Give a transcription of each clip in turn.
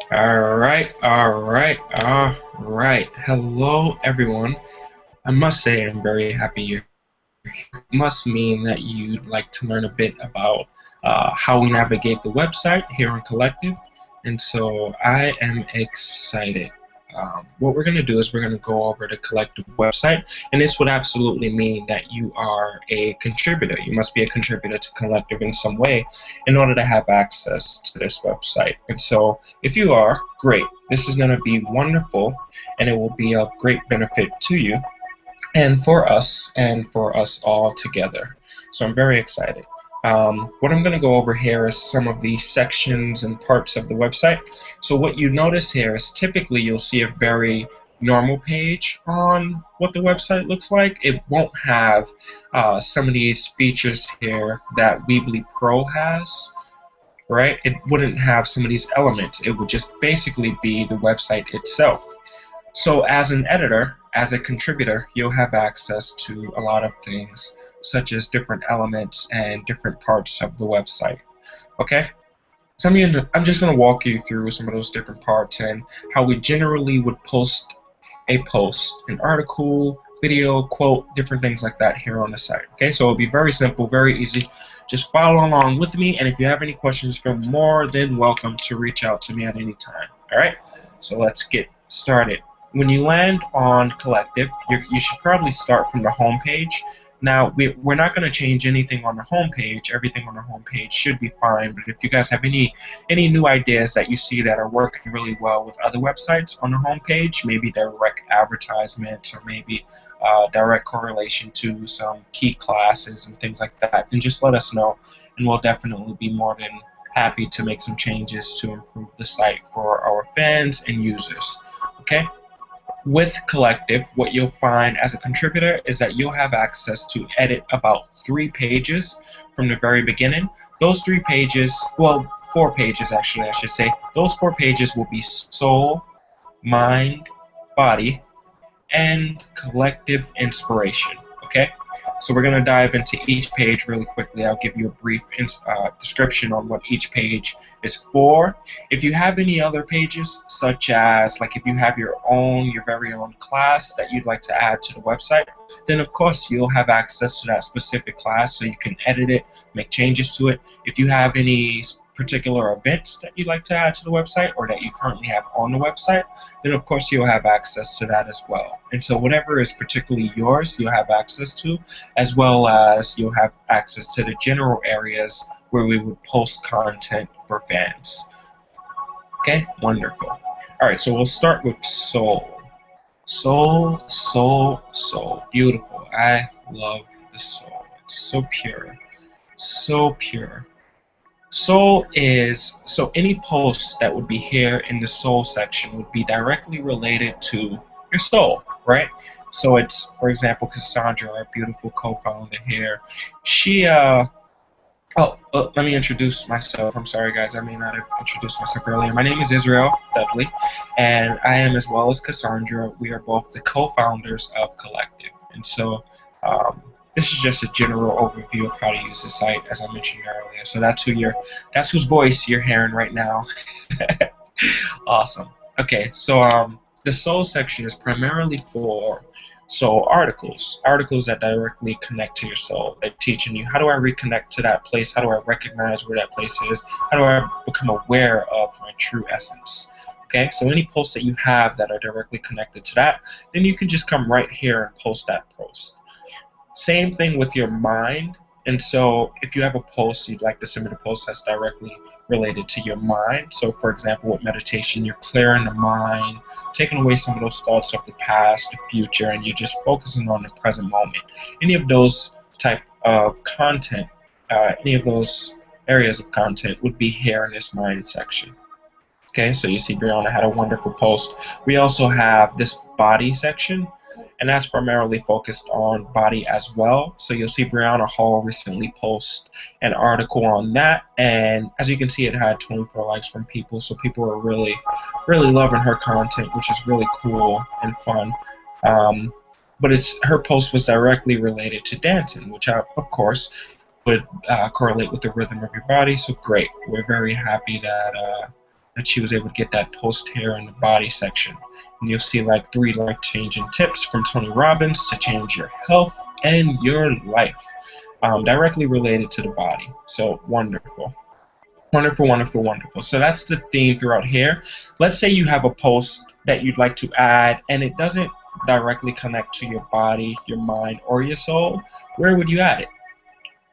All right. Hello, everyone. I must say I'm very happy you're here. Must mean that you'd like to learn a bit about how we navigate the website here on Collective. And so I am excited. What we're going to do is we're going to go over the Collective website, and this would absolutely mean that you are a contributor. You must be a contributor to Collective in some way in order to have access to this website. And so if you are, great. This is going to be wonderful, and it will be of great benefit to you and for us all together. So I'm very excited. What I'm going to go over here is some of the sections and parts of the website. So what you notice here is typically you'll see a very normal page on what the website looks like. It won't have some of these features here that Weebly Pro has, right? It wouldn't have some of these elements. It would just basically be the website itself. So as an editor, as a contributor, you'll have access to a lot of things, such as different elements and different parts of the website. Okay? So I'm just going to walk you through some of those different parts and how we generally would post a post, an article, video, quote, different things like that here on the site. Okay, so it'll be very simple, very easy. Just follow along with me, and if you have any questions, you're more than welcome to reach out to me at any time. All right, so let's get started. When you land on Collective, you should probably start from the home page. Now, we're not going to change anything on the home page. Everything on the home page should be fine, but if you guys have any new ideas that you see that are working really well with other websites on the home page, maybe direct advertisements or maybe direct correlation to some key classes and things like that, then just let us know, and we'll definitely be more than happy to make some changes to improve the site for our fans and users. Okay? With Collective, what you'll find as a contributor is that you'll have access to edit about 3 pages from the very beginning. Those 3 pages, well, 4 pages actually, I should say, those 4 pages will be soul, mind, body, and collective inspiration. Okay? So we're going to dive into each page really quickly. I'll give you a brief description on what each page is for. If you have any other pages, such as like if you have your very own class that you'd like to add to the website, then of course you'll have access to that specific class, so you can edit it, make changes to it. If you have any particular events that you'd like to add to the website or that you currently have on the website, then of course you'll have access to that as well. And so whatever is particularly yours, you'll have access to, as well as you'll have access to the general areas where we would post content for fans. Okay, wonderful. All right, so we'll start with soul. Soul, soul, soul. Beautiful. I love the soul. It's so pure. So pure. Soul is, so any post that would be here in the soul section would be directly related to your soul, right? So it's, for example, Cassandra, our beautiful co-founder here. She, let me introduce myself. I'm sorry, guys, I may not have introduced myself earlier. My name is Israel Dudley, and I am, as well as Cassandra, we are both the co-founders of Collective. And so, this is just a general overview of how to use the site, as I mentioned earlier. So that's whose voice you're hearing right now. Awesome. Okay, so the soul section is primarily for articles that directly connect to your soul. They're teaching you, how do I reconnect to that place? How do I recognize where that place is? How do I become aware of my true essence? Okay, so any posts that you have that are directly connected to that, then you can just come right here and post that post. Same thing with your mind. And so if you have a post, you'd like to submit a post that's directly related to your mind. So for example, with meditation, you're clearing the mind, taking away some of those thoughts of the past, the future, and you're just focusing on the present moment. Any of those type of content, any of those areas of content would be here in this mind section. Okay, so you see Brianna had a wonderful post. We also have this body section, and that's primarily focused on body as well. So you'll see Brianna Hall recently post an article on that, and as you can see, it had 24 likes from people, so people are really loving her content, which is really cool and fun. But her post was directly related to dancing, which of course would correlate with the rhythm of your body, so great. We're very happy that that she was able to get that post here in the body section. And you'll see like 3 life-changing tips from Tony Robbins to change your health and your life, directly related to the body. So wonderful. Wonderful, wonderful, wonderful. So that's the theme throughout here. Let's say you have a post that you'd like to add and it doesn't directly connect to your body, your mind, or your soul. Where would you add it?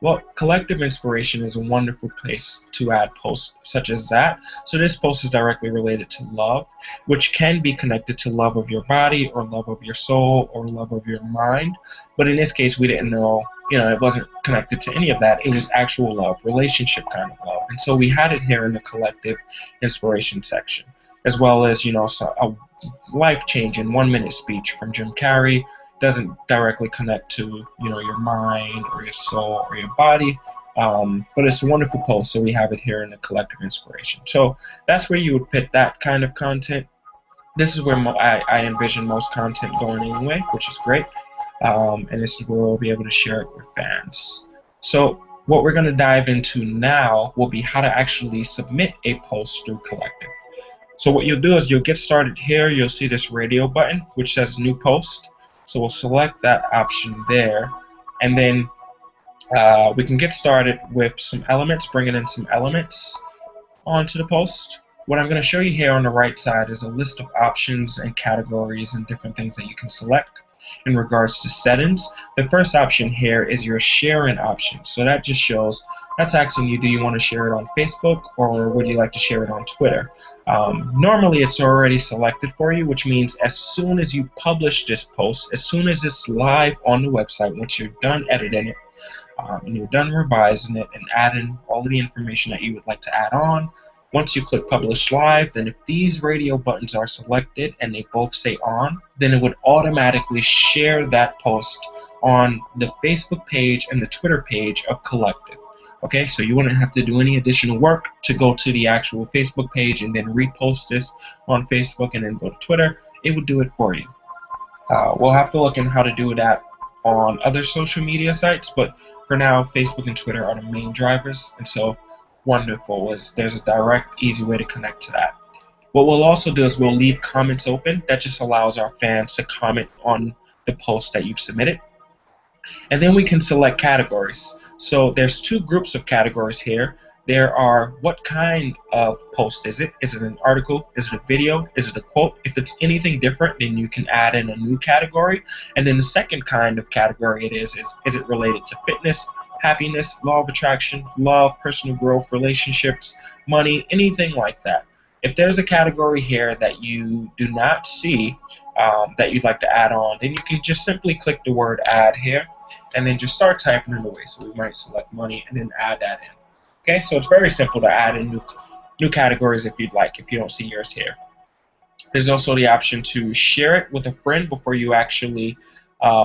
Well, Collective Inspiration is a wonderful place to add posts such as that. So this post is directly related to love, which can be connected to love of your body or love of your soul or love of your mind. But in this case, we didn't know, it wasn't connected to any of that. It was actual love, relationship kind of love. And so we had it here in the Collective Inspiration section, as well as, a life-changing 1-minute speech from Jim Carrey. Doesn't directly connect to your mind or your soul or your body, but it's a wonderful post, so we have it here in the Collective Inspiration. So that's where you would put that kind of content. This is where I envision most content going anyway, which is great, and this is where we'll be able to share it with fans. So what we're going to dive into now will be how to actually submit a post through Collective. So what you'll do is you'll get started here. You'll see this radio button which says New Post. So we'll select that option there, and then we can get started with some elements, bringing in some elements onto the post. What I'm going to show you here on the right side is a list of options and categories and different things that you can select in regards to settings. The first option here is your sharing option. So that just shows, that's asking you, do you want to share it on Facebook or would you like to share it on Twitter? Normally it's already selected for you, which means as soon as you publish this post, as soon as it's live on the website, once you're done editing it, and you're done revising it and adding all of the information that you would like to add on, once you click Publish Live, then if these radio buttons are selected and they both say on, then it would automatically share that post on the Facebook page and the Twitter page of Collective. Okay, so you wouldn't have to do any additional work to go to the actual Facebook page and then repost this on Facebook and then go to Twitter. It would do it for you. We'll have to look in how to do that on other social media sites, but for now, Facebook and Twitter are the main drivers, and so wonderful. There's a direct, easy way to connect to that. What we'll also do is we'll leave comments open. That just allows our fans to comment on the post that you've submitted. And then we can select categories. So there's 2 groups of categories here. There are, what kind of post is it? Is it an article? Is it a video? Is it a quote? If it's anything different, then you can add in a new category. And then the second kind of category is it related to fitness, happiness, law of attraction, love, personal growth, relationships, money, anything like that. If there's a category here that you do not see that you'd like to add on, then you can just simply click the word add here and then just start typing it away. So we might select money and then add that in. Okay, so it's very simple to add in new categories if you'd like, if you don't see yours here. There's also the option to share it with a friend before you actually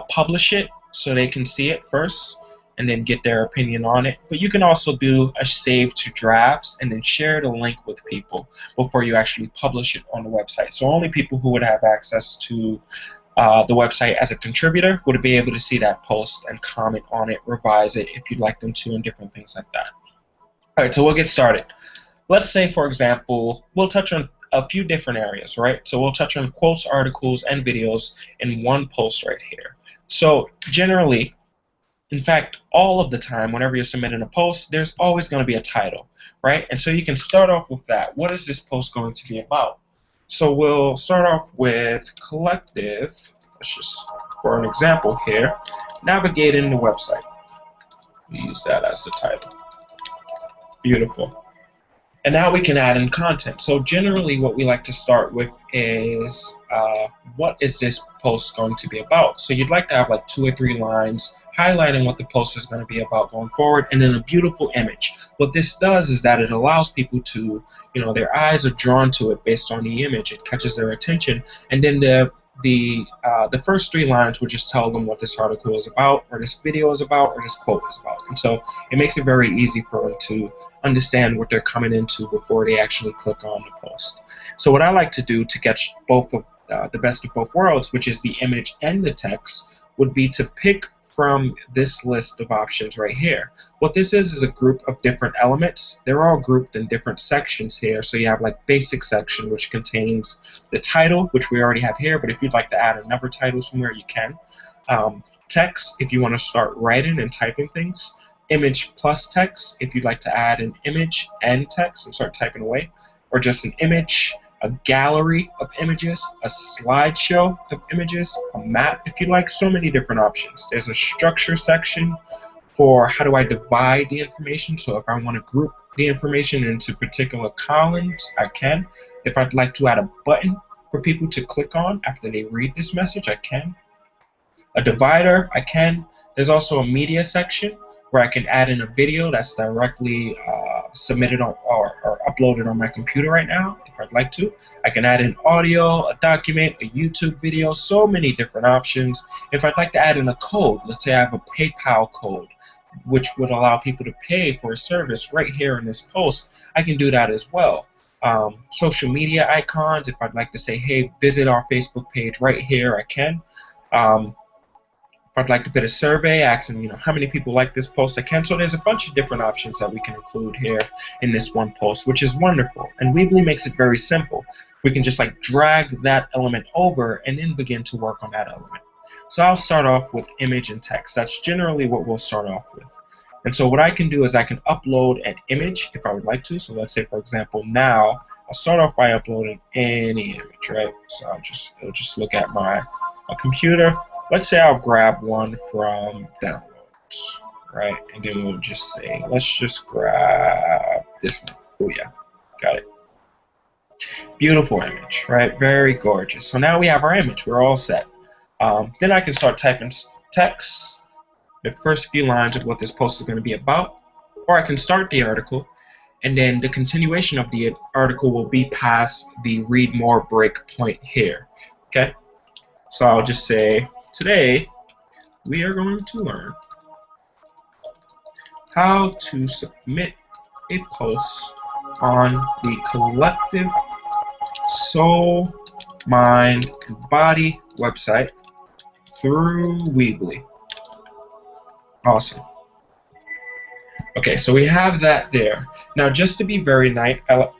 publish it so they can see it first and then get their opinion on it. But you can also do a save to drafts and then share the link with people before you actually publish it on the website. So only people who would have access to the website as a contributor would be able to see that post and comment on it, revise it if you'd like them to, and different things like that. All right, so we'll get started. Let's say, for example, we'll touch on a few different areas, right? So we'll touch on quotes, articles, and videos in one post right here. So generally, in fact, all of the time, whenever you're submitting a post, there's always going to be a title, right? And so you can start off with that. What is this post going to be about? So we'll start off with Collective. Let's just, for an example here, navigating the website. We use that as the title. Beautiful. And now we can add in content. So generally what we like to start with is what is this post going to be about? So you'd like to have like 2 or 3 lines highlighting what the post is going to be about going forward, and then a beautiful image. What this does is that it allows people to, their eyes are drawn to it based on the image. It catches their attention, and then the first 3 lines would just tell them what this article is about, or this video is about, or this quote is about. And so it makes it very easy for them to understand what they're coming into before they actually click on the post. So what I like to do to catch both of the best of both worlds, which is the image and the text, would be to pick from this list of options right here. What this is a group of different elements. They're all grouped in different sections here. So you have like basic section, which contains the title, which we already have here, but if you'd like to add another title somewhere, you can. Text, if you want to start writing and typing things. Image plus text, if you'd like to add an image and text and start typing away, or just an image, a gallery of images, a slideshow of images, a map if you like. So many different options. There's a structure section for how do I divide the information. So if I want to group the information into particular columns, I can. If I'd like to add a button for people to click on after they read this message, I can. A divider, I can. There's also a media section where I can add in a video that's directly submitted on, or uploaded on my computer right now, if I'd like to. I can add in audio, a document, a YouTube video, so many different options. If I'd like to add in a code, let's say I have a PayPal code, which would allow people to pay for a service right here in this post, I can do that as well. Social media icons, if I'd like to say, hey, visit our Facebook page right here, I can. If I'd like to put a survey asking, how many people like this post, I can. So there's a bunch of different options that we can include here in this one post, which is wonderful. And Weebly makes it very simple. We can just like drag that element over and then begin to work on that element. So I'll start off with image and text. That's generally what we'll start off with. And so what I can do is I can upload an image if I would like to. So let's say, for example, now I'll start off by uploading any image, right? So it'll just look at my computer. Let's say I'll grab one from downloads, right? And then we'll just say, let's just grab this one. Oh yeah, got it. Beautiful image, right? Very gorgeous. So now we have our image. We're all set. Then I can start typing text, the first few lines of what this post is going to be about, or I can start the article, and then the continuation of the article will be past the read more break point here. Okay? So I'll just say, today, we are going to learn how to submit a post on the Collective Soul, Mind, and Body website through Weebly. Awesome. Okay, so we have that there. Now, just to be very night, wow,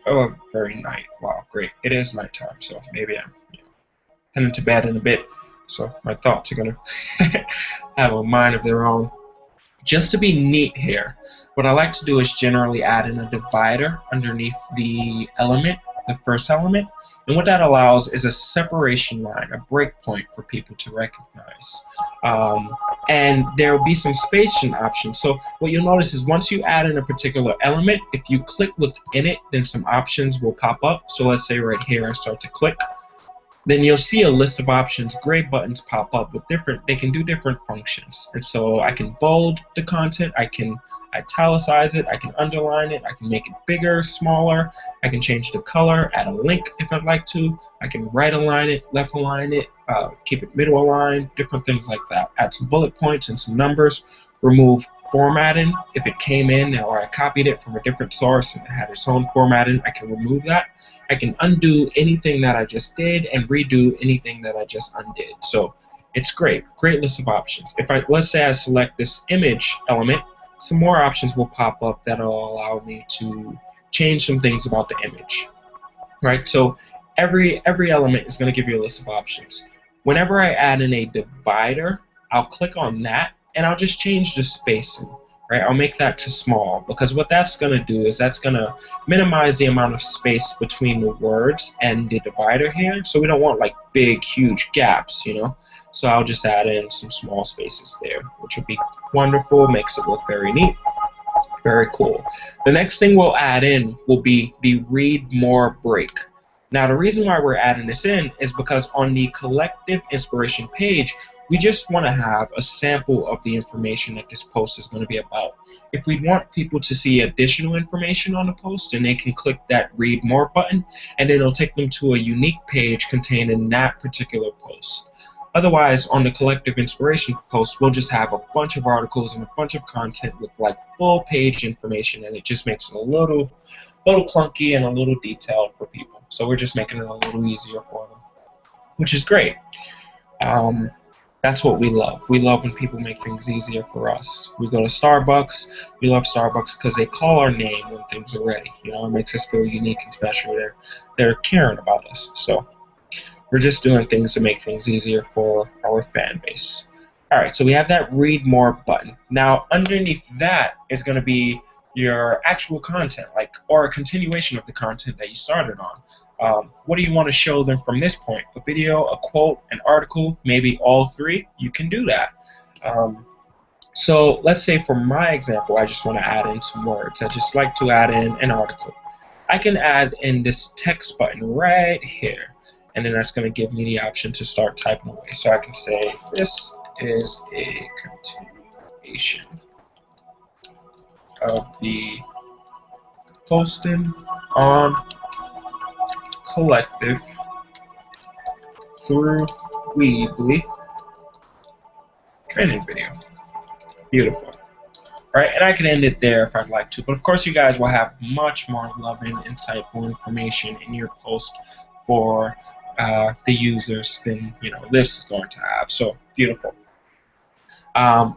great. It is nighttime, so maybe I'm heading to bed in a bit. So my thoughts are going to have a mind of their own. Just to be neat here, what I like to do is generally add in a divider underneath the element, the first element. And what that allows is a separation line, a breakpoint for people to recognize. And there will be some spacing options. So what you'll notice is once you add in a particular element, if you click within it, then some options will pop up. So let's say right here I start to click. Then you'll see a list of options. Gray buttons pop up with they can do different functions. And so I can bold the content, I can italicize it, I can underline it, I can make it bigger, smaller, I can change the color, add a link if I'd like to, I can right align it, left align it, keep it middle aligned, different things like that. Add some bullet points and some numbers, remove formatting. If it came in or I copied it from a different source and it had its own formatting, I can remove that. I can undo anything that I just did and redo anything that I just undid. So it's great list of options. If let's say I select this image element, some more options will pop up that will allow me to change some things about the image, right? So every element is going to give you a list of options. Whenever I add in a divider, I'll click on that and I'll just change the spacing. Right, I'll make that to small because what that's going to do is that's going to minimize the amount of space between the words and the divider here. So we don't want like big, huge gaps, So I'll just add in some small spaces there, which would be wonderful, makes it look very neat. Very cool. The next thing we'll add in will be the read more break. Now the reason why we're adding this in is because on the Collective Inspiration page, we just want to have a sample of the information that this post is going to be about. If we want people to see additional information on the post, then they can click that read more button and it'll take them to a unique page containing that particular post. Otherwise, on the Collective Inspiration post, we'll just have a bunch of articles and a bunch of content with like full page information, and it just makes it a little clunky and a little detailed for people. So we're just making it a little easier for them, which is great. That's what we love. We love when people make things easier for us. We go to Starbucks. We love Starbucks because they call our name when things are ready. You know, it makes us feel unique and special. They're caring about us. So we're just doing things to make things easier for our fan base. All right, so we have that read more button. Now, underneath that is going to be your actual content, like, or a continuation of the content that you started on. What do you want to show them from this point? A video, a quote, an article, maybe all three? You can do that. So let's say for my example, I just want to add in some words. I just like to add in an article. I can add in this text button right here, and then that's going to give me the option to start typing away. So I can say, this is a continuation of the Posting on Collective through Weebly training video. Beautiful. Right, and I can end it there if I'd like to, but of course you guys will have much more loving, insightful information in your post for the users than this is going to have. So beautiful.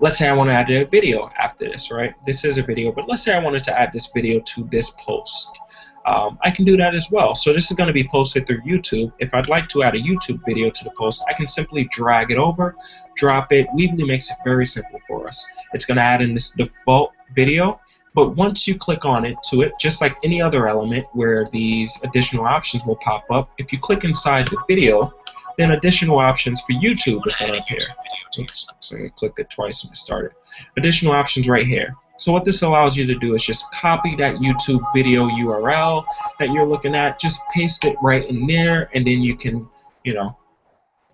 Let's say I want to add a video after this, right? This is a video, but let's say I wanted to add this video to this post. I can do that as well. So this is going to be posted through YouTube. If I'd like to add a YouTube video to the post, I can simply drag it over, drop it. Weebly makes it very simple for us. It's going to add in this default video, but once you click on it, just like any other element where these additional options will pop up, if you click inside the video, then additional options for YouTube is going to appear. Oops, so I'm going to click it twice and it started. Additional options right here. So what this allows you to do is just copy that YouTube video URL that you're looking at, just paste it right in there, and then you can,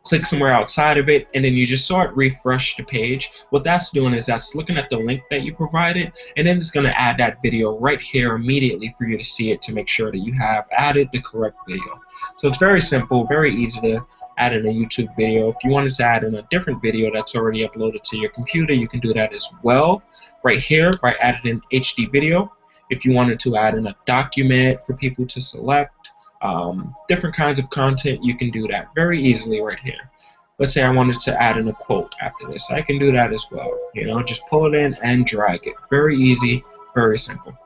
click somewhere outside of it, and then you just sort refresh the page. What that's doing is that's looking at the link that you provided, and then it's going to add that video right here immediately for you to see it to make sure that you have added the correct video. So it's very simple, very easy to add in a YouTube video. If you wanted to add in a different video that's already uploaded to your computer, you can do that as well right here by adding in HD video. If you wanted to add in a document for people to select, different kinds of content, you can do that very easily right here. Let's say I wanted to add in a quote after this. I can do that as well. Just pull it in and drag it. Very easy, very simple.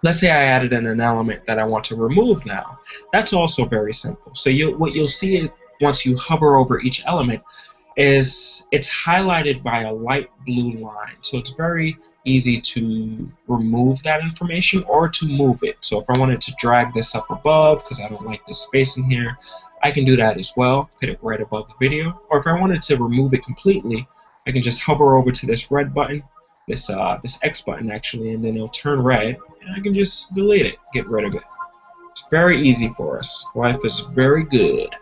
Let's say I added in an element that I want to remove now. That's also very simple. So what you'll see once you hover over each element is it's highlighted by a light blue line. So it's very easy to remove that information or to move it. So if I wanted to drag this up above because I don't like this space in here, I can do that as well, put it right above the video. Or if I wanted to remove it completely, I can just hover over to this red button, this X button actually, and then it'll turn red, and I can just delete it, get rid of it. It's very easy for us. Life is very good.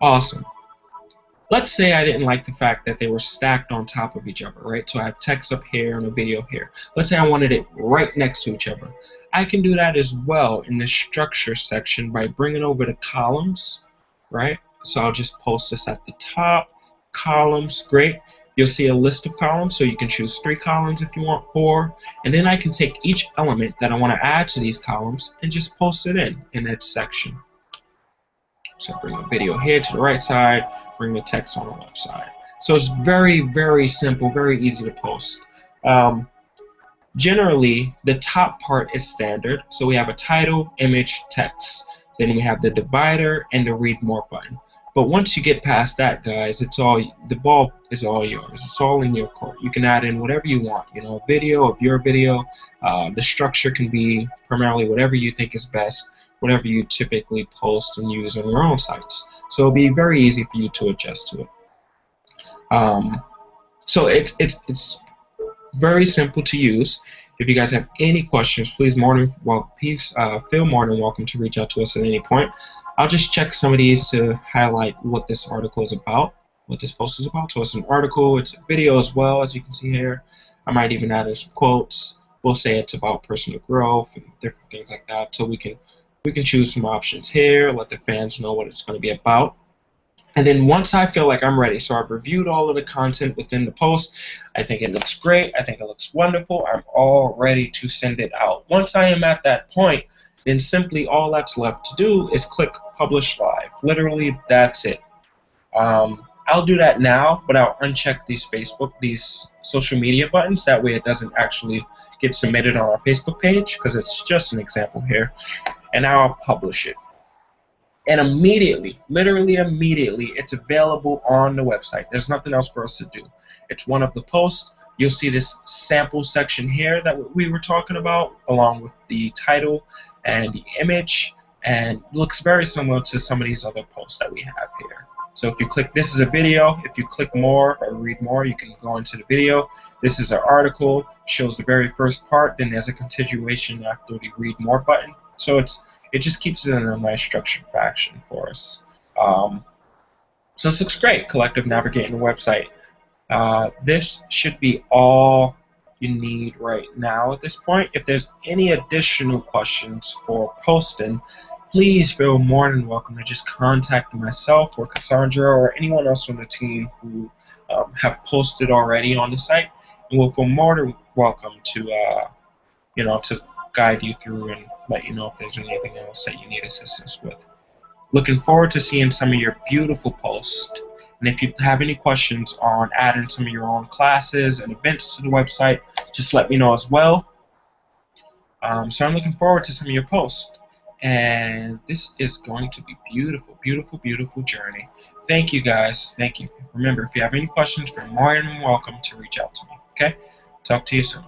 Awesome. Let's say I didn't like the fact that they were stacked on top of each other, right? So I have text up here and a video here. Let's say I wanted it right next to each other. I can do that as well in the structure section by bringing over the columns, right? So I'll just post this at the top. Columns, great. You'll see a list of columns, so you can choose 3 columns if you want 4. And then I can take each element that I want to add to these columns and just post it in that section. So bring the video here to the right side, bring the text on the left side. So it's very, very simple, very easy to post. Generally, the top part is standard. So we have a title, image, text. Then we have the divider and the read more button. But once you get past that, guys, the ball is all yours. It's all in your court. You can add in whatever you want. A video of your video. The structure can be primarily whatever you think is best, whatever you typically post and use on your own sites. So it'll be very easy for you to adjust to it. So it's very simple to use. If you guys have any questions, please feel more than welcome to reach out to us at any point. I'll just check some of these to highlight what this article is about, what this post is about. So it's an article, it's a video as well, as you can see here. I might even add some quotes. We'll say it's about personal growth and different things like that. So we can choose some options here, let the fans know what it's going to be about. And then once I feel like I'm ready, so I've reviewed all of the content within the post, I think it looks great, I think it looks wonderful, I'm all ready to send it out. Once I am at that point, then simply all that's left to do is click Publish Live. Literally, that's it. I'll do that now, but I'll uncheck these social media buttons. That way it doesn't actually get submitted on our Facebook page, because it's just an example here. And now I'll publish it. And immediately, literally immediately, it's available on the website. There's nothing else for us to do. It's one of the posts. You'll see this sample section here that we were talking about, along with the title and the image, and it looks very similar to some of these other posts that we have here. So if you click, this is a video. If you click more or read more, you can go into the video. This is an article, shows the very first part, then there's a continuation after the read more button. So it just keeps it in a nice structured fashion for us. So this looks great, Collective navigating the website. This should be all you need right now at this point. If there's any additional questions for posting, please feel more than welcome to just contact myself or Cassandra or anyone else on the team who have posted already on the site, and we'll feel more than welcome to to guide you through and let you know if there's anything else that you need assistance with. Looking forward to seeing some of your beautiful posts. And if you have any questions on adding some of your own classes and events to the website, just let me know as well. So I'm looking forward to some of your posts. And this is going to be beautiful, beautiful, beautiful journey. Thank you, guys. Thank you. Remember, if you have any questions, you're more than welcome to reach out to me. Okay? Talk to you soon.